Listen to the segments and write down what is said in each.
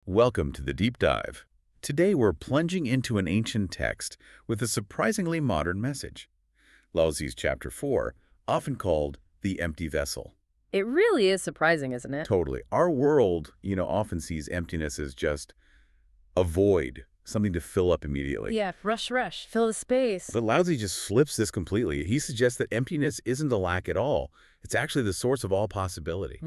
Welcome to the Deep Dive. Today we're plunging into an ancient text with a surprisingly modern message. Laozi's Chapter 4, often called the empty vessel. It really is surprising, isn't it? Totally. Our world, often sees emptiness as just a void, something to fill up immediately. Yeah, rush, fill the space. But Laozi just flips this completely. He suggests that emptiness isn't a lack at all. It's actually the source of all possibility.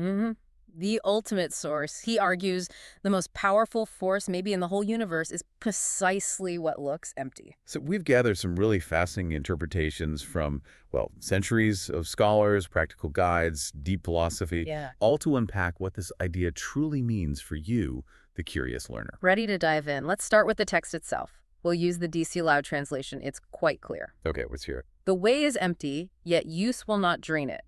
The ultimate source. He argues the most powerful force maybe in the whole universe is precisely what looks empty. So we've gathered some really fascinating interpretations from, well, centuries of scholars, practical guides, deep philosophy, Yeah. all to unpack what this idea truly means for you, the curious learner. Ready to dive in. Let's start with the text itself. We'll use the DC Loud translation. It's quite clear. Okay, let's hear it. The way is empty, yet use will not drain it.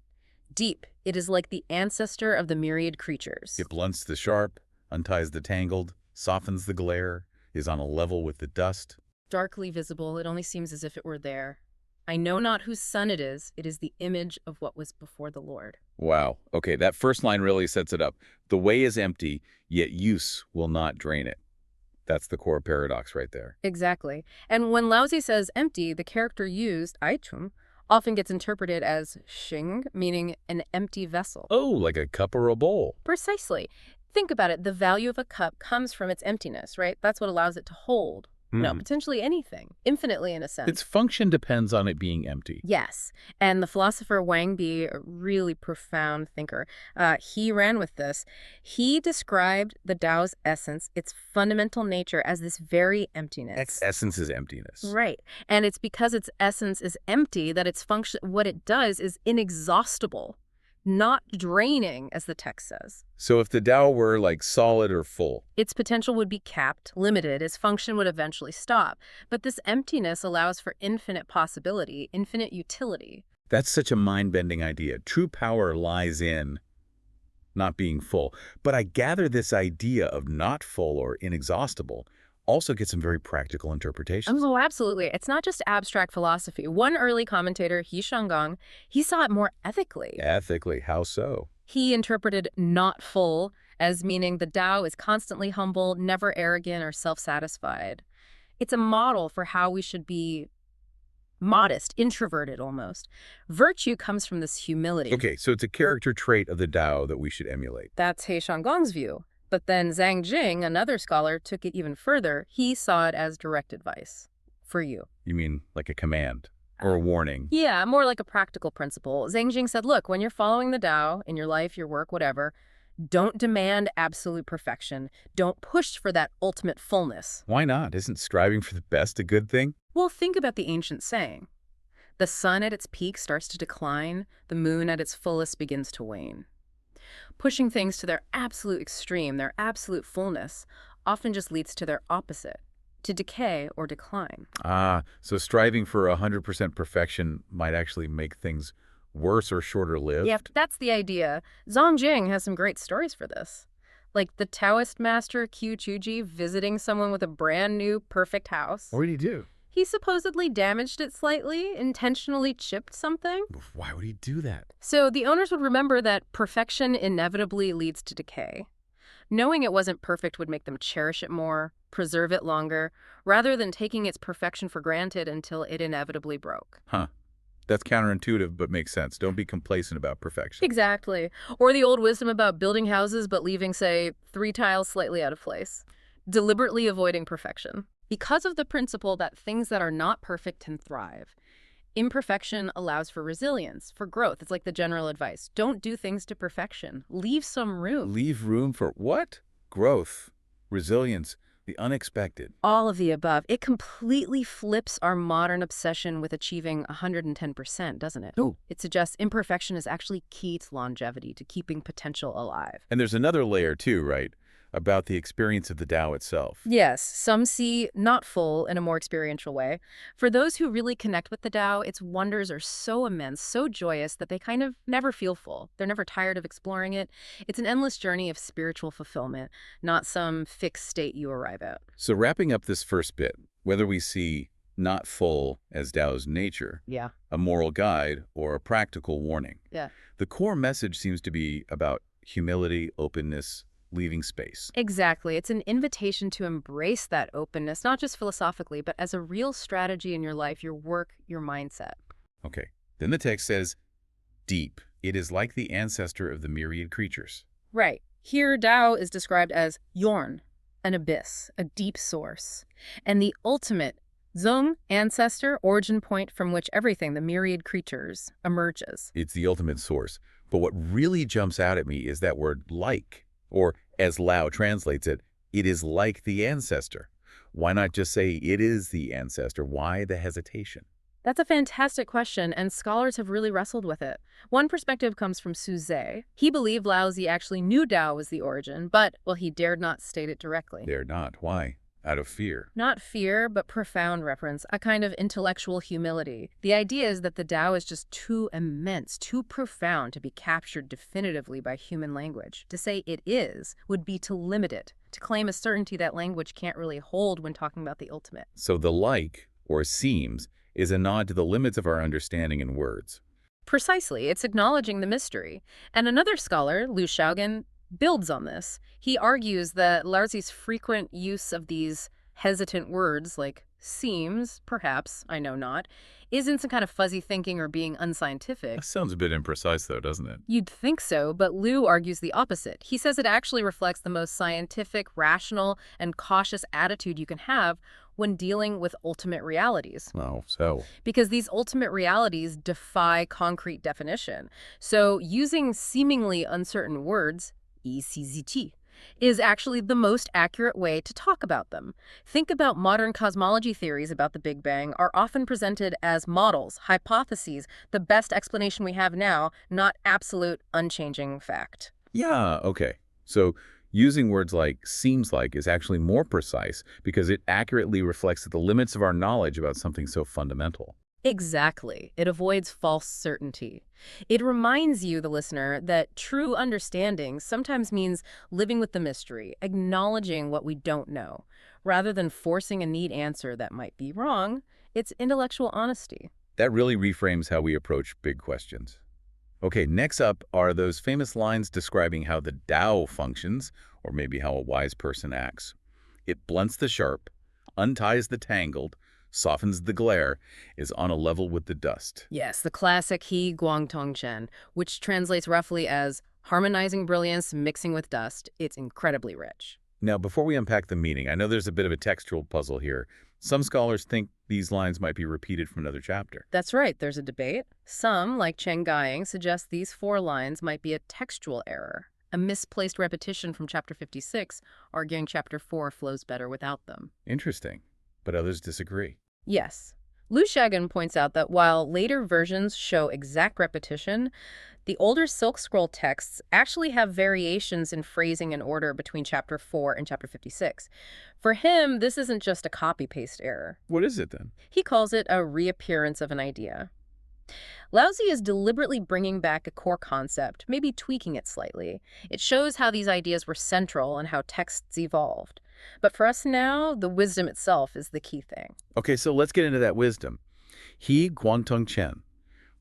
Deep, it is like the ancestor of the myriad creatures. It blunts the sharp, unties the tangled, softens the glare, is on a level with the dust. Darkly visible, it only seems as if it were there. I know not whose son it is the image of what was before the Lord. Wow. Okay, that first line really sets it up. The way is empty, yet use will not drain it. That's the core paradox right there. Exactly. And when Laozi says empty, the character used, aichum, often gets interpreted as xing, meaning an empty vessel. Oh, like a cup or a bowl. Precisely. Think about it. The value of a cup comes from its emptiness, right? That's what allows it to hold. No, potentially anything, infinitely in a sense. Its function depends on it being empty. Yes. And the philosopher Wang Bi, a really profound thinker, he ran with this. He described the Tao's essence, its fundamental nature, as this very emptiness. Its essence is emptiness. Right. And it's because its essence is empty that its function, what it does is inexhaustible, not draining, as the text says. So if the Tao were like solid or full, Its potential would be capped, limited, its function would eventually stop. But this emptiness allows for infinite possibility, infinite utility. that's such a mind-bending idea. True power lies in not being full. But I gather this idea of not full or inexhaustible also gets some very practical interpretations. Oh, absolutely. It's not just abstract philosophy. One early commentator, Heguang, he saw it more ethically. Ethically, how so? He interpreted not full as meaning the Tao is constantly humble, never arrogant or self-satisfied. It's a model for how we should be modest, introverted almost. Virtue comes from this humility. Okay, so it's a character trait of the Tao that we should emulate. That's He Shanggong's view. But then Zhang Jing, another scholar, took it even further. He saw it as direct advice for you. You mean like a command or a warning? Yeah, more like a practical principle. Zhang Jing said, look, when you're following the Tao in your life, your work, whatever, don't demand absolute perfection. Don't push for that ultimate fullness. Why not? Isn't striving for the best a good thing? Well, think about the ancient saying. The sun at its peak starts to decline. The moon at its fullest begins to wane. Pushing things to their absolute extreme, their absolute fullness, often just leads to their opposite, to decay or decline. Ah, so striving for 100% perfection might actually make things worse or shorter lived? Yeah, that's the idea. Zhang Jing has some great stories for this. Like the Taoist master Qiu Chuji visiting someone with a brand new perfect house. What did he do? He supposedly damaged it slightly, intentionally chipped something. Why would he do that? So the owners would remember that perfection inevitably leads to decay. Knowing it wasn't perfect would make them cherish it more, preserve it longer, rather than taking its perfection for granted until it inevitably broke. Huh. That's counterintuitive, but makes sense. Don't be complacent about perfection. Exactly. Or the old wisdom about building houses but leaving, say, 3 tiles slightly out of place. Deliberately avoiding perfection. Because of the principle that things that are not perfect can thrive, imperfection allows for resilience, for growth. It's like the general advice. Don't do things to perfection. Leave some room. Leave room for what? Growth, resilience, the unexpected. All of the above. It completely flips our modern obsession with achieving 110%, doesn't it? Oh. It suggests imperfection is actually key to longevity, to keeping potential alive. And there's another layer too, right? About the experience of the Tao itself. Yes, some see not full in a more experiential way. For those who really connect with the Tao, its wonders are so immense, so joyous that they kind of never feel full. They're never tired of exploring it. It's an endless journey of spiritual fulfillment, not some fixed state you arrive at. So wrapping up this first bit, whether we see not full as Tao's nature, Yeah. a moral guide, or a practical warning, Yeah. the core message seems to be about humility, openness, leaving space. Exactly. It's an invitation to embrace that openness, not just philosophically, but as a real strategy in your life, your work, your mindset. Okay. Then the text says, deep. It is like the ancestor of the myriad creatures. Right. Here, Tao is described as Yorn, an abyss, a deep source, and the ultimate Zong, ancestor, origin point from which everything, the myriad creatures, emerges. It's the ultimate source. But what really jumps out at me is that word like, or as Lao translates it, it is like the ancestor. Why not just say it is the ancestor? Why the hesitation? That's a fantastic question, and scholars have really wrestled with it. One perspective comes from Su Zhe. He believed Laozi actually knew Tao was the origin, but, well, he dared not state it directly. Dared not. Why? Out of fear. Not fear, but profound reverence, a kind of intellectual humility. The idea is that the Tao is just too immense, too profound to be captured definitively by human language. To say it is would be to limit it, to claim a certainty that language can't really hold when talking about the ultimate. So the like, or seems, is a nod to the limits of our understanding in words. Precisely, it's acknowledging the mystery. And another scholar, Liu Shaogan, builds on this. He argues that Laozi's frequent use of these hesitant words, like seems, perhaps, I know not, isn't some kind of fuzzy thinking or being unscientific. That sounds a bit imprecise, though, doesn't it? You'd think so, but Liu argues the opposite. He says it actually reflects the most scientific, rational, and cautious attitude you can have when dealing with ultimate realities. Oh, so? Because these ultimate realities defy concrete definition. So using seemingly uncertain words, ECZT, is actually the most accurate way to talk about them. Think about modern cosmology theories about the Big Bang are often presented as models, hypotheses, the best explanation we have now, not absolute, unchanging fact. Yeah, okay. So using words like seems like is actually more precise because it accurately reflects the limits of our knowledge about something so fundamental. Exactly. It avoids false certainty. It reminds you, the listener, that true understanding sometimes means living with the mystery, acknowledging what we don't know. Rather than forcing a neat answer that might be wrong, it's intellectual honesty. That really reframes how we approach big questions. Okay, next up are those famous lines describing how the Tao functions, or maybe how a wise person acts. It blunts the sharp, unties the tangled, softens the glare, is on a level with the dust. Yes, the classic Heguang Tongchen, which translates roughly as harmonizing brilliance mixing with dust. It's incredibly rich. Now, before we unpack the meaning, I know there's a bit of a textual puzzle here. Some scholars think these lines might be repeated from another chapter. That's right, there's a debate. Some, like Chen Gaiying, suggest these 4 lines might be a textual error, a misplaced repetition from chapter 56, arguing chapter 4 flows better without them. Interesting, but others disagree. Yes. Liu Shaogan points out that while later versions show exact repetition, the older Silk Scroll texts actually have variations in phrasing and order between chapter 4 and chapter 56. For him, this isn't just a copy-paste error. What is it then? He calls it a reappearance of an idea. Laozi is deliberately bringing back a core concept, maybe tweaking it slightly. It shows how these ideas were central and how texts evolved. But for us now, the wisdom itself is the key thing. Okay, so let's get into that wisdom. Heguang Tongchen,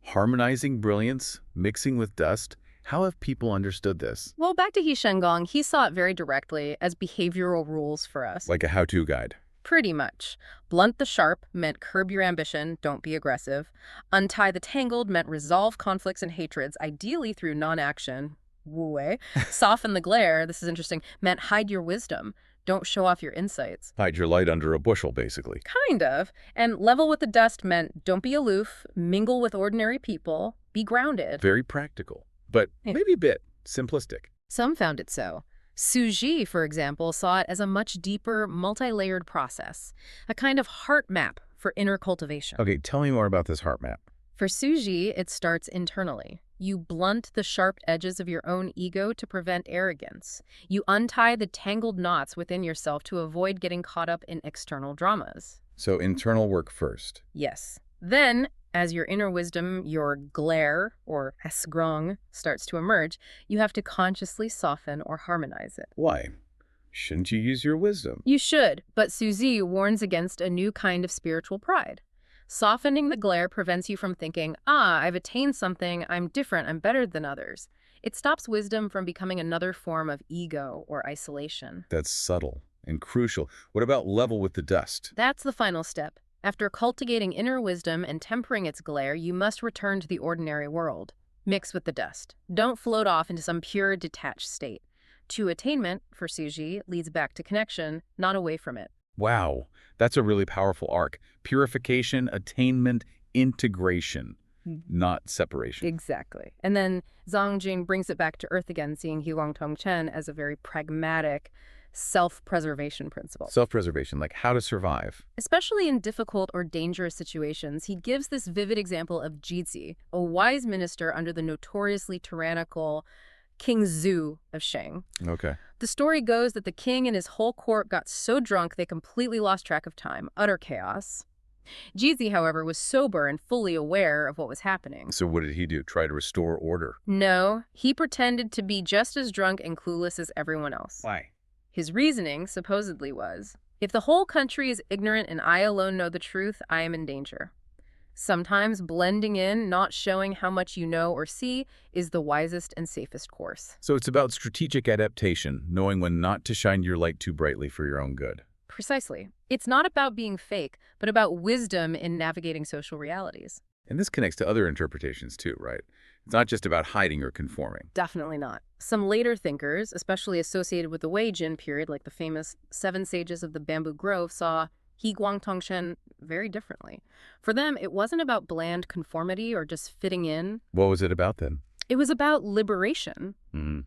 harmonizing brilliance, mixing with dust. How have people understood this? Well, back to He Shengong, he saw it very directly as behavioral rules for us. Like a how-to guide. Pretty much. Blunt the sharp meant curb your ambition, don't be aggressive. Untie the tangled meant resolve conflicts and hatreds, ideally through non-action. Wu wei. Soften the glare, this is interesting, meant hide your wisdom. Don't show off your insights. Hide your light under a bushel, basically. Kind of. And level with the dust meant don't be aloof, mingle with ordinary people, be grounded. Very practical, but maybe a bit simplistic. Some found it so. Su Zhi, for example, saw it as a much deeper, multi-layered process, a kind of heart map for inner cultivation. Okay, tell me more about this heart map. For Su Zhi, it starts internally. You blunt the sharp edges of your own ego to prevent arrogance. You untie the tangled knots within yourself to avoid getting caught up in external dramas. So internal work first. Yes. Then, as your inner wisdom, your glare, or esgrong, starts to emerge, you have to consciously soften or harmonize it. Why? Shouldn't you use your wisdom? You should, but Su Zhi warns against a new kind of spiritual pride. Softening the glare prevents you from thinking, I've attained something, I'm different, I'm better than others. It stops wisdom from becoming another form of ego or isolation. That's subtle and crucial. What about level with the dust? That's the final step. After cultivating inner wisdom and tempering its glare, you must return to the ordinary world. Mix with the dust. Don't float off into some pure, detached state. True attainment, for Suji, leads back to connection, not away from it. Wow, that's a really powerful arc. Purification, attainment, integration, not separation. Exactly. And then Zhang Jing brings it back to earth again, seeing Heguang Tongchen as a very pragmatic self-preservation principle. Self-preservation, like how to survive. Especially in difficult or dangerous situations, he gives this vivid example of Jizhi, a wise minister under the notoriously tyrannical King Zhu of Shang. Okay. The story goes that the king and his whole court got so drunk they completely lost track of time, utter chaos. Jizhi, however, was sober and fully aware of what was happening. So what did he do? Try to restore order? No, he pretended to be just as drunk and clueless as everyone else. Why? His reasoning, supposedly, was, if the whole country is ignorant and I alone know the truth, I am in danger. Sometimes blending in, not showing how much you know or see, is the wisest and safest course. So it's about strategic adaptation, knowing when not to shine your light too brightly for your own good. Precisely. It's not about being fake, but about wisdom in navigating social realities. And this connects to other interpretations too, right? It's not just about hiding or conforming. Definitely not. Some later thinkers, especially associated with the Wei Jin period, like the famous Seven Sages of the Bamboo Grove, saw Heguang Tongchen very differently. For them, it wasn't about bland conformity or just fitting in. What was it about then? It was about liberation,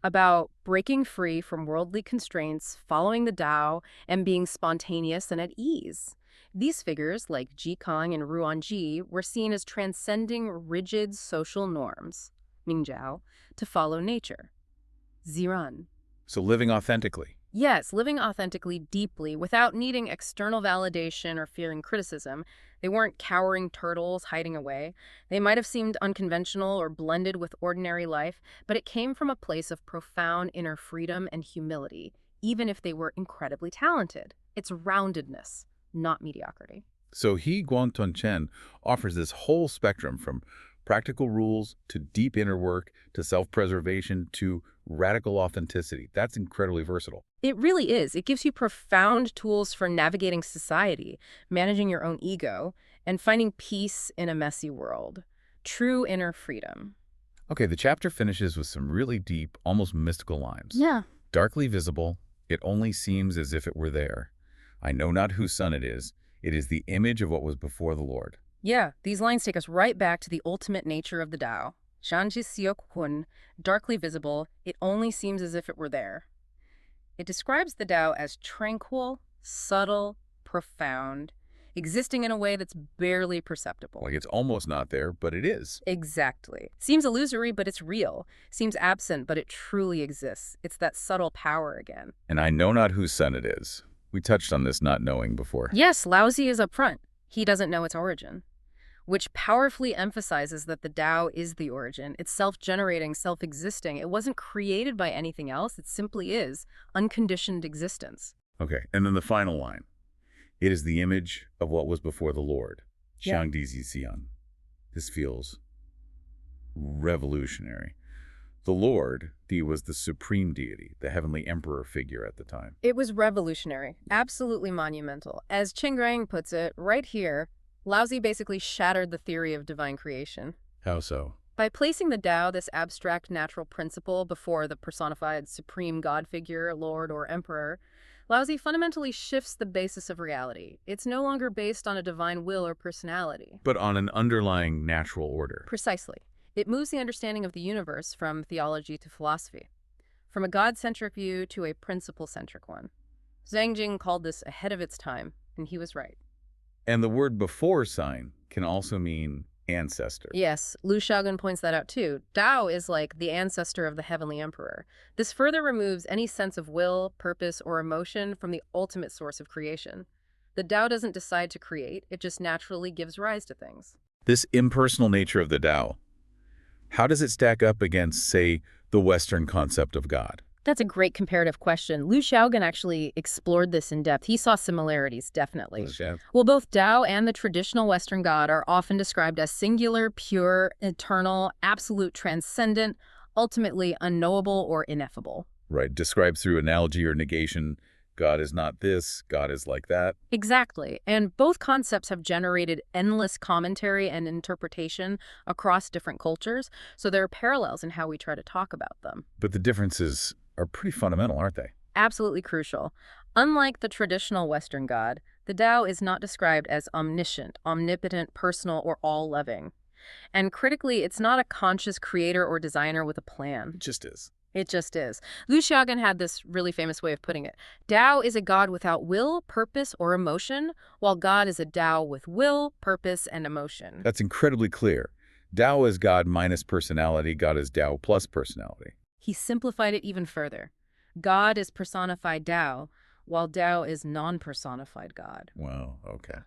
about breaking free from worldly constraints, following the Tao, and being spontaneous and at ease. These figures, like Ji Kang and Ruan Ji, were seen as transcending rigid social norms, Mingjiao, to follow nature. Ziran. So living authentically. Yes, living authentically, deeply, without needing external validation or fearing criticism. They weren't cowering turtles hiding away. They might have seemed unconventional or blended with ordinary life, but it came from a place of profound inner freedom and humility, even if they were incredibly talented. It's roundedness, not mediocrity. So Heguang Tongchen offers this whole spectrum from practical rules to deep inner work to self-preservation to radical authenticity. That's incredibly versatile. It really is. It gives you profound tools for navigating society, managing your own ego, and finding peace in a messy world. True inner freedom. Okay, the chapter finishes with some really deep, almost mystical lines. Yeah. Darkly visible, it only seems as if it were there. I know not whose son it is. It is the image of what was before the Lord. Yeah, these lines take us right back to the ultimate nature of the Tao. Shanji Siok Hun, darkly visible, it only seems as if it were there. It describes the Tao as tranquil, subtle, profound, existing in a way that's barely perceptible. Like it's almost not there, but it is. Exactly. Seems illusory, but it's real. Seems absent, but it truly exists. It's that subtle power again. And I know not whose son it is. We touched on this not knowing before. Yes, Laozi is upfront. He doesn't know its origin, which powerfully emphasizes that the Tao is the origin. It's self-generating, self-existing. It wasn't created by anything else. It simply is unconditioned existence. Okay, and then the final line. It is the image of what was before the Lord. Yeah. Shang Di Xian. This feels revolutionary. The Lord, Di, was the supreme deity, the heavenly emperor figure at the time. It was revolutionary, absolutely monumental. As Qing Rang puts it, right here, Laozi basically shattered the theory of divine creation. How so? By placing the Tao, this abstract natural principle, before the personified supreme god figure, lord, or emperor, Laozi fundamentally shifts the basis of reality. It's no longer based on a divine will or personality. But on an underlying natural order. Precisely. It moves the understanding of the universe from theology to philosophy, from a God-centric view to a principle-centric one. Zhang Jing called this ahead of its time, and he was right. And the word before sign can also mean ancestor. Yes, Lu Xiaogan points that out too. Tao is like the ancestor of the heavenly emperor. This further removes any sense of will, purpose, or emotion from the ultimate source of creation. The Tao doesn't decide to create, it just naturally gives rise to things. This impersonal nature of the Tao, how does it stack up against, say, the Western concept of God? That's a great comparative question. Lu Xiaogan actually explored this in depth. He saw similarities, definitely. Well, both Tao and the traditional Western God are often described as singular, pure, eternal, absolute, transcendent, ultimately unknowable or ineffable. Right. Described through analogy or negation, God is not this, God is like that. Exactly. And both concepts have generated endless commentary and interpretation across different cultures, so there are parallels in how we try to talk about them. But the differences are pretty fundamental, aren't they? Absolutely crucial. Unlike the traditional Western God, the Tao is not described as omniscient, omnipotent, personal, or all-loving. And critically, it's not a conscious creator or designer with a plan. It just is. It just is. Lu Xiaogan had this really famous way of putting it. Tao is a God without will, purpose, or emotion, while God is a Tao with will, purpose, and emotion. That's incredibly clear. Tao is God minus personality, God is Tao plus personality. He simplified it even further. God is personified Tao, while Tao is non-personified God. Wow, okay.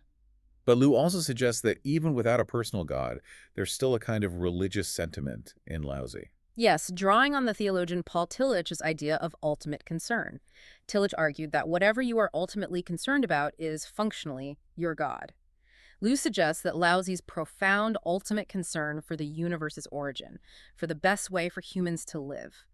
But Lu also suggests that even without a personal God, there's still a kind of religious sentiment in Laozi. Yes, drawing on the theologian Paul Tillich's idea of ultimate concern. Tillich argued that whatever you are ultimately concerned about is, functionally, your God. Lu suggests that Laozi's profound ultimate concern for the universe's origin, for the best way for humans to live.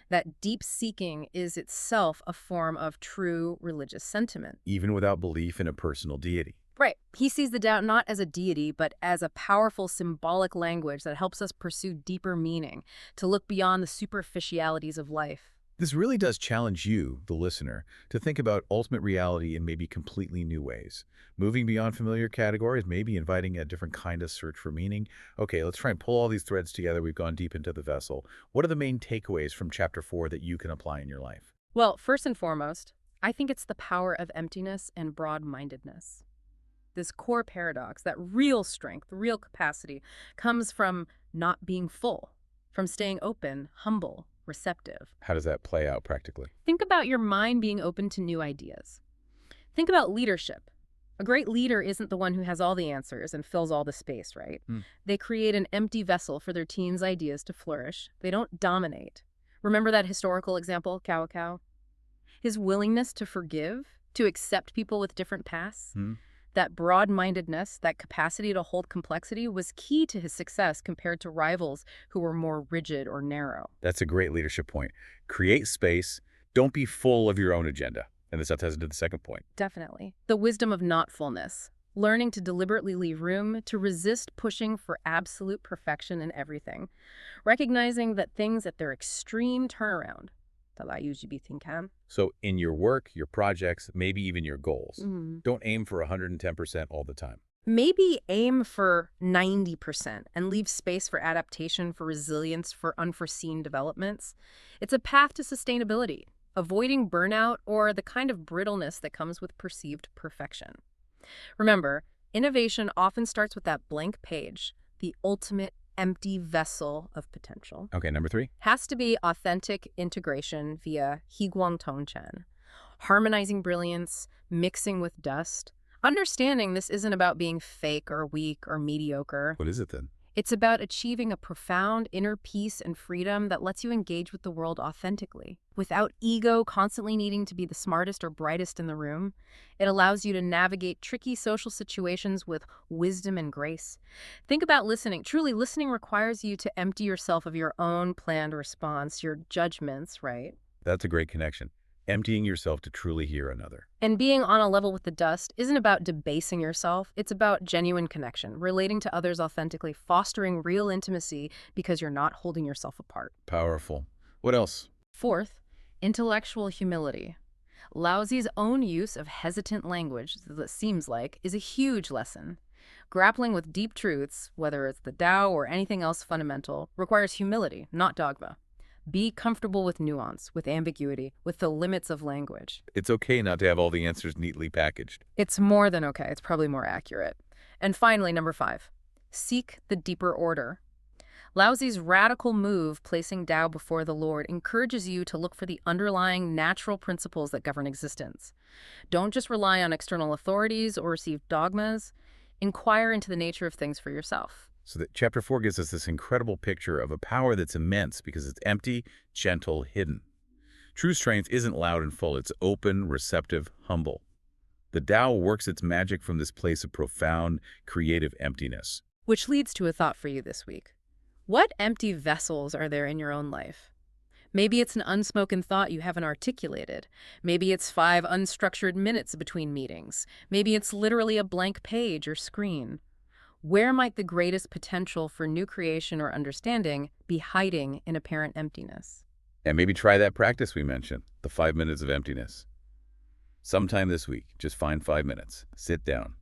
That deep seeking is itself a form of true religious sentiment. Even without belief in a personal deity. Right. He sees the Tao not as a deity, but as a powerful symbolic language that helps us pursue deeper meaning, to look beyond the superficialities of life. This really does challenge you, the listener, to think about ultimate reality in maybe completely new ways. Moving beyond familiar categories, maybe inviting a different kind of search for meaning. Okay, let's try and pull all these threads together. We've gone deep into the vessel. What are the main takeaways from Chapter 4 that you can apply in your life? Well, first and foremost, I think it's the power of emptiness and broad-mindedness. This core paradox, that real strength, real capacity, comes from not being full, from staying open, humble, receptive. How does that play out practically? Think about your mind being open to new ideas. Think about leadership. A great leader isn't the one who has all the answers and fills all the space, right? They create an empty vessel for their team's ideas to flourish. They don't dominate. Remember that historical example, Cao Cao? His willingness to forgive, to accept people with different paths. That broad-mindedness, that capacity to hold complexity was key to his success compared to rivals who were more rigid or narrow. That's a great leadership point. Create space. Don't be full of your own agenda. And this ties into the second point. Definitely. The wisdom of not fullness. Learning to deliberately leave room, to resist pushing for absolute perfection in everything. Recognizing that things at their extreme turnaround, So in your work, your projects, maybe even your goals, Mhm. don't aim for 110% all the time. Maybe aim for 90% and leave space for adaptation, for resilience, for unforeseen developments. It's a path to sustainability, avoiding burnout or the kind of brittleness that comes with perceived perfection. Remember, innovation often starts with that blank page, the ultimate empty vessel of potential. Okay, number 3. Has to be authentic integration via Heguang Tongchen. Harmonizing brilliance, mixing with dust. Understanding this isn't about being fake or weak or mediocre. What is it then? It's about achieving a profound inner peace and freedom that lets you engage with the world authentically. Without ego constantly needing to be the smartest or brightest in the room, it allows you to navigate tricky social situations with wisdom and grace. Think about listening. Truly, listening requires you to empty yourself of your own planned response, your judgments, right? That's a great connection. Emptying yourself to truly hear another. And being on a level with the dust isn't about debasing yourself. It's about genuine connection, relating to others authentically, fostering real intimacy because you're not holding yourself apart. Powerful. What else? Fourth, intellectual humility. Laozi's own use of hesitant language, that seems like, is a huge lesson. Grappling with deep truths, whether it's the Tao or anything else fundamental, requires humility, not dogma. Be comfortable with nuance, with ambiguity, with the limits of language. It's okay not to have all the answers neatly packaged. It's more than okay. It's probably more accurate. And finally, number 5, seek the deeper order. Laozi's radical move, placing Tao before the Lord, encourages you to look for the underlying natural principles that govern existence. Don't just rely on external authorities or receive dogmas. Inquire into the nature of things for yourself. So that Chapter 4 gives us this incredible picture of a power that's immense because it's empty, gentle, hidden. True strength isn't loud and full. It's open, receptive, humble. The Tao works its magic from this place of profound, creative emptiness. Which leads to a thought for you this week. What empty vessels are there in your own life? Maybe it's an unspoken thought you haven't articulated. Maybe it's 5 unstructured minutes between meetings. Maybe it's literally a blank page or screen. Where might the greatest potential for new creation or understanding be hiding in apparent emptiness? And maybe try that practice we mentioned, the 5 minutes of emptiness. Sometime this week, just find 5 minutes. Sit down.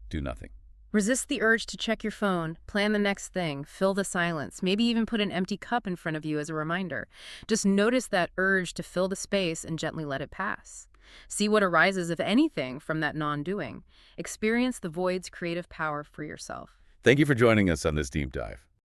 Do nothing. Resist the urge to check your phone, plan the next thing, fill the silence, maybe even put an empty cup in front of you as a reminder. Just notice that urge to fill the space and gently let it pass. See what arises, if anything, from that non-doing. Experience the void's creative power for yourself. Thank you for joining us on this deep dive.